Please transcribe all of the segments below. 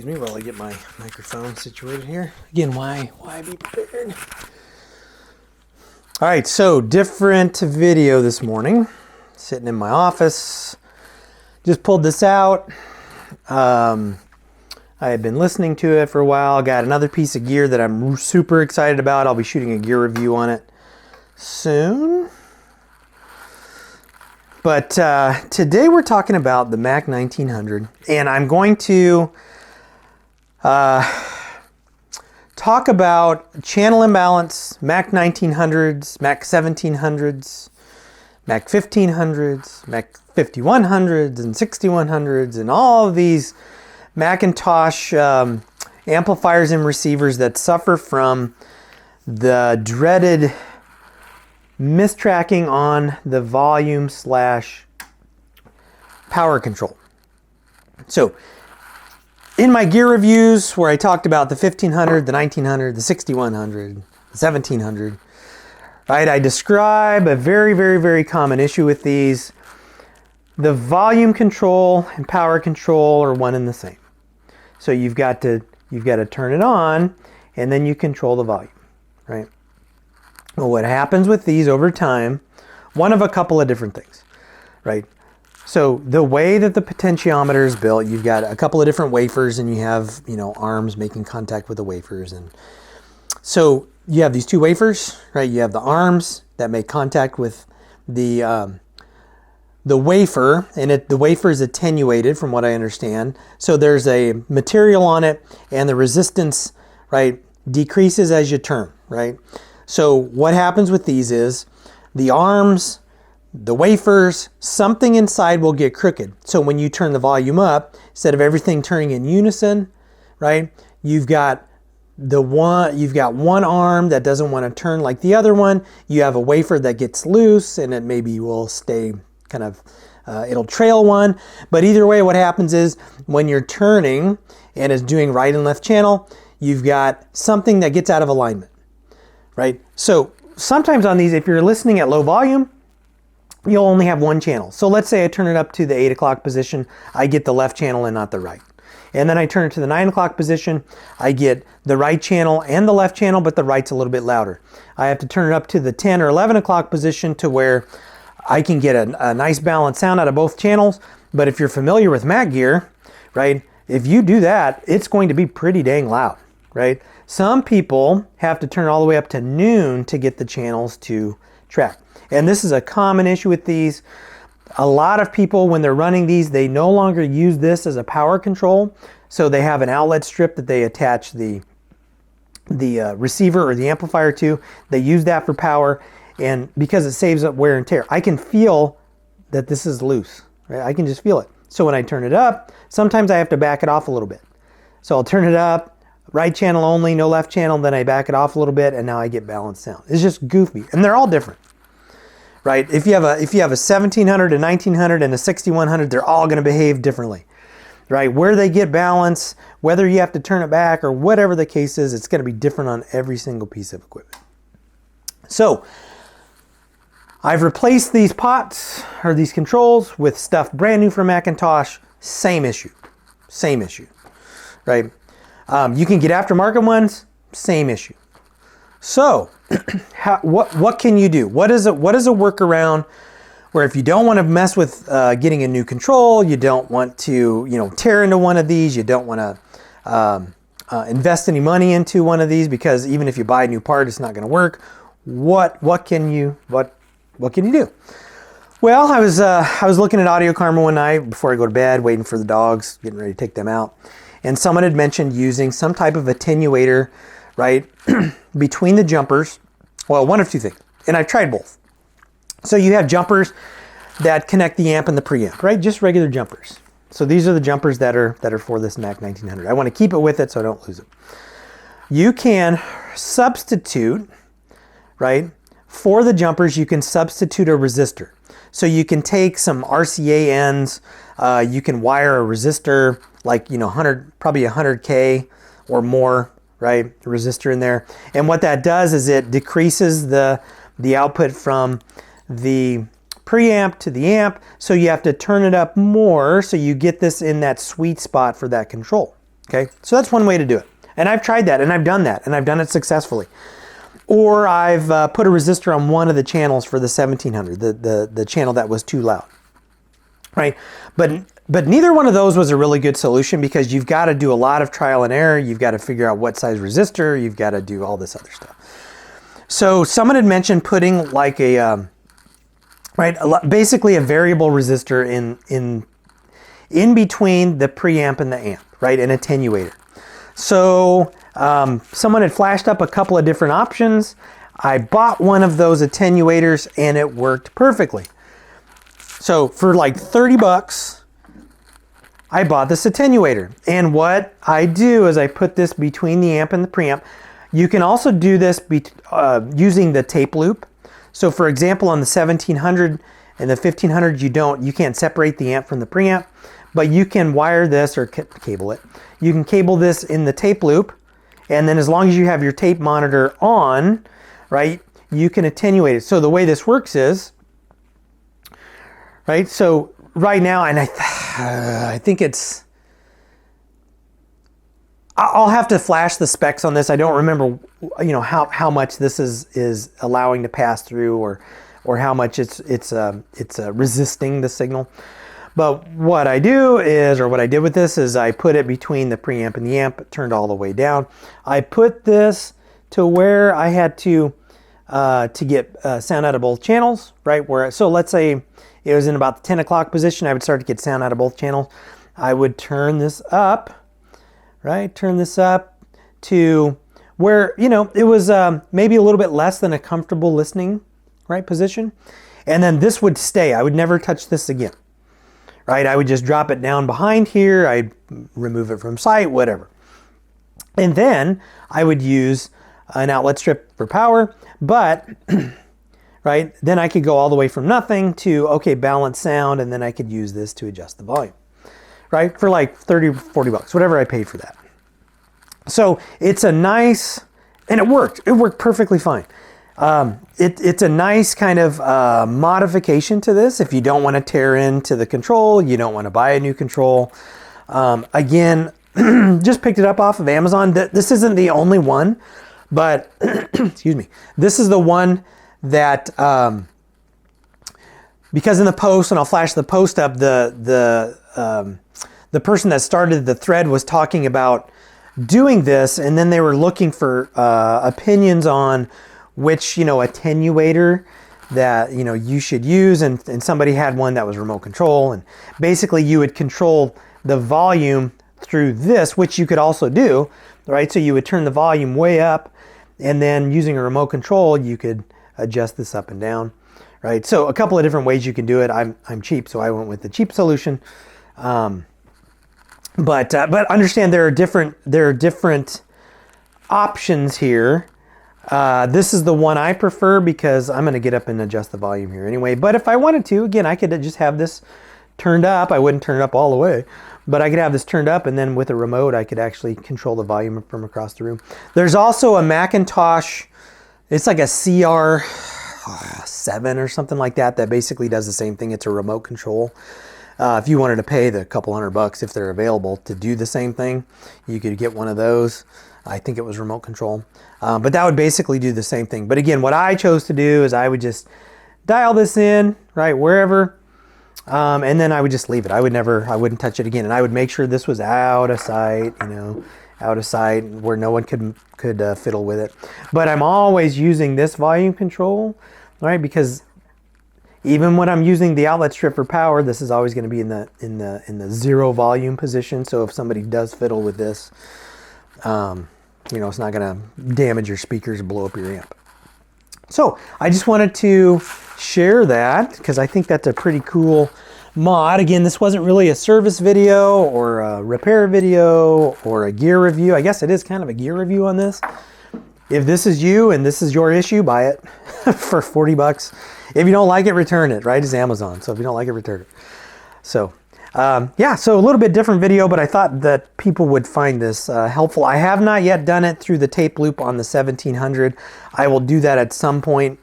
me while I get my microphone situated here. Again, why be prepared? All right, so different video this morning. Sitting in my office, just pulled this out. I had been listening to it for a while. Got another piece of gear that I'm super excited about. I'll be shooting a gear review on it soon. But today we're talking about the Mac 1900, and I'm going to talk about channel imbalance, Mac 1900s, Mac 1700s, Mac 1500s, Mac 5100s, and 6100s, and all of these McIntosh amplifiers and receivers that suffer from the dreaded mistracking on the volume / power control. So in my gear reviews where I talked about the 1500, the 1900, the 6100, the 1700, right, I describe a very, very, very common issue with these. The volume control and power control are one and the same. So you've got to turn it on and then you control the volume, right? Well, what happens with these over time, one of a couple of different things, right? So the way that the potentiometer is built, you've got a couple of different wafers and you have, arms making contact with the wafers. And so you have these two wafers, right? You have the arms that make contact with the wafer, and the wafer is attenuated from what I understand. So there's a material on it and the resistance, right, decreases as you turn, right? So what happens with these is the arms, the wafers, something inside will get crooked. So when you turn the volume up, instead of everything turning in unison, right, you've got one arm that doesn't want to turn like the other one. You have a wafer that gets loose and it maybe will stay kind of, it'll trail one. But either way, what happens is when you're turning and it's doing right and left channel, you've got something that gets out of alignment, right? So sometimes on these, if you're listening at low volume, you'll only have one channel. So let's say I turn it up to the 8 o'clock position, I get the left channel and not the right. And then I turn it to the 9 o'clock position, I get the right channel and the left channel, but the right's a little bit louder. I have to turn it up to the 10 or 11 o'clock position to where I can get a nice balanced sound out of both channels. But if you're familiar with Mac gear, right, if you do that, it's going to be pretty dang loud, right? Some people have to turn all the way up to noon to get the channels to track. And this is a common issue with these. A lot of people, when they're running these, they no longer use this as a power control. So they have an outlet strip that they attach the receiver or the amplifier to. They use that for power, and because it saves up wear and tear. I can feel that this is loose, right? I can just feel it. So when I turn it up, sometimes I have to back it off a little bit. So I'll turn it up, right channel only, no left channel, then I back it off a little bit, and now I get balanced sound. It's just goofy, and they're all different. Right? If you have a 1700, a 1900, and a 6100, they're all going to behave differently. Right? Where they get balance, whether you have to turn it back or whatever the case is, it's going to be different on every single piece of equipment. So I've replaced these pots or these controls with stuff brand new from McIntosh. Same issue. Right? You can get aftermarket ones. Same issue. So what can you do? What is a workaround where if you don't want to mess with getting a new control, you don't want to tear into one of these, you don't want to invest any money into one of these because even if you buy a new part, it's not going to work. What can you do? Well, I was looking at Audio Karma one night before I go to bed, waiting for the dogs, getting ready to take them out, and someone had mentioned using some type of attenuator, right, between the jumpers. Well, one of two things, and I've tried both. So you have jumpers that connect the amp and the preamp, right? Just regular jumpers. So these are the jumpers that are for this Mac 1900. I want to keep it with it so I don't lose it. You can substitute, right? For the jumpers, you can substitute a resistor. So you can take some RCA ends. You can wire a resistor like 100K or more, right? Resistor in there. And what that does is it decreases the output from the preamp to the amp, so you have to turn it up more so you get this in that sweet spot for that control. Okay, so that's one way to do it. And I've tried that, and I've done that, and I've done it successfully. Or I've put a resistor on one of the channels for the 1700, the channel that was too loud, right? But neither one of those was a really good solution because you've got to do a lot of trial and error. You've got to figure out what size resistor. You've got to do all this other stuff. So someone had mentioned putting like a, basically a variable resistor in between the preamp and the amp, right? An attenuator. So someone had flashed up a couple of different options. I bought one of those attenuators and it worked perfectly. So for like 30 bucks, I bought this attenuator. And what I do is I put this between the amp and the preamp. You can also do this using the tape loop. So for example, on the 1700 and the 1500, you can't separate the amp from the preamp, but you can wire this or cable it. You can cable this in the tape loop, and then as long as you have your tape monitor on, right, you can attenuate it. So the way this works is, right, so right now, and I think it's, I'll have to flash the specs on this. I don't remember, how much this is allowing to pass through, or how much it's resisting the signal. But what I do is, or what I did with this is, I put it between the preamp and the amp. It turned all the way down. I put this to where I had to get sound out of both channels, right? So let's say it was in about the 10 o'clock position. I would start to get sound out of both channels. I would turn this up, right? Turn this up to where, it was maybe a little bit less than a comfortable listening, right, position. And then this would stay. I would never touch this again, right? I would just drop it down behind here. I'd remove it from sight, whatever. And then I would use an outlet strip for power, but right, then I could go all the way from nothing to, okay, balance sound, and then I could use this to adjust the volume, right? For like 30, 40 bucks, whatever I paid for that. So it's a nice, and it worked perfectly fine. It's a nice kind of modification to this. If you don't want to tear into the control, you don't want to buy a new control. Again, just picked it up off of Amazon. This isn't the only one, but excuse me. This is the one that, because in the post, and I'll flash the post up, the person that started the thread was talking about doing this, and then they were looking for opinions on which, attenuator that, you should use. And somebody had one that was remote control. And basically you would control the volume through this, which you could also do, right? So you would turn the volume way up, and then using a remote control, you could adjust this up and down, right? So a couple of different ways you can do it. I'm cheap, so I went with the cheap solution. But understand there are different options here. This is the one I prefer because I'm going to get up and adjust the volume here anyway. But if I wanted to, again, I could just have this turned up. I wouldn't turn it up all the way, but I could have this turned up, and then with a remote, I could actually control the volume from across the room. There's also a McIntosh. It's like a CR7 or something like that basically does the same thing. It's a remote control. If you wanted to pay the couple $100 if they're available to do the same thing, you could get one of those. I think it was remote control. But that would basically do the same thing. But again, what I chose to do is I would just dial this in, right, wherever, and then I would just leave it. I wouldn't touch it again. And I would make sure this was out of sight, out of sight where no one could fiddle with it. But I'm always using this volume control, right, because even when I'm using the outlet strip for power, this is always going to be in the zero volume position. So if somebody does fiddle with this, it's not going to damage your speakers and blow up your amp. So I just wanted to share that because I think that's a pretty cool mod. Again, this wasn't really a service video or a repair video or a gear review. I guess it is kind of a gear review on this. If this is you and this is your issue, buy it for 40 bucks. If you don't like it, return it, right? It's Amazon. So if you don't like it, return it. So so a little bit different video, but I thought that people would find this helpful. I have not yet done it through the tape loop on the 1700. I will do that at some point.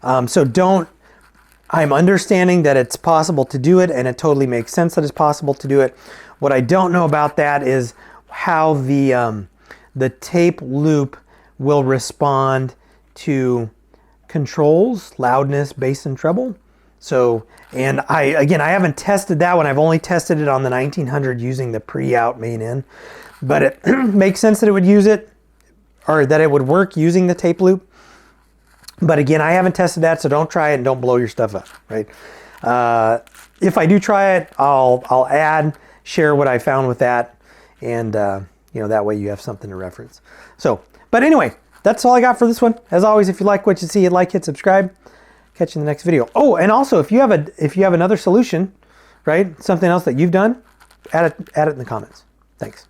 I'm understanding that it's possible to do it, and it totally makes sense that it's possible to do it. What I don't know about that is how the tape loop will respond to controls, loudness, bass, and treble. So, and I haven't tested that one. I've only tested it on the 1900 using the pre-out main in, but it makes sense that it would use it, or that it would work using the tape loop. But again, I haven't tested that, so don't try it and don't blow your stuff up, right? If I do try it, I'll share what I found with that, and you know, that way you have something to reference. So, but anyway, that's all I got for this one. As always, if you like what you see, hit subscribe. Catch you in the next video. Oh, and also if you have another solution, right? Something else that you've done, add it in the comments. Thanks.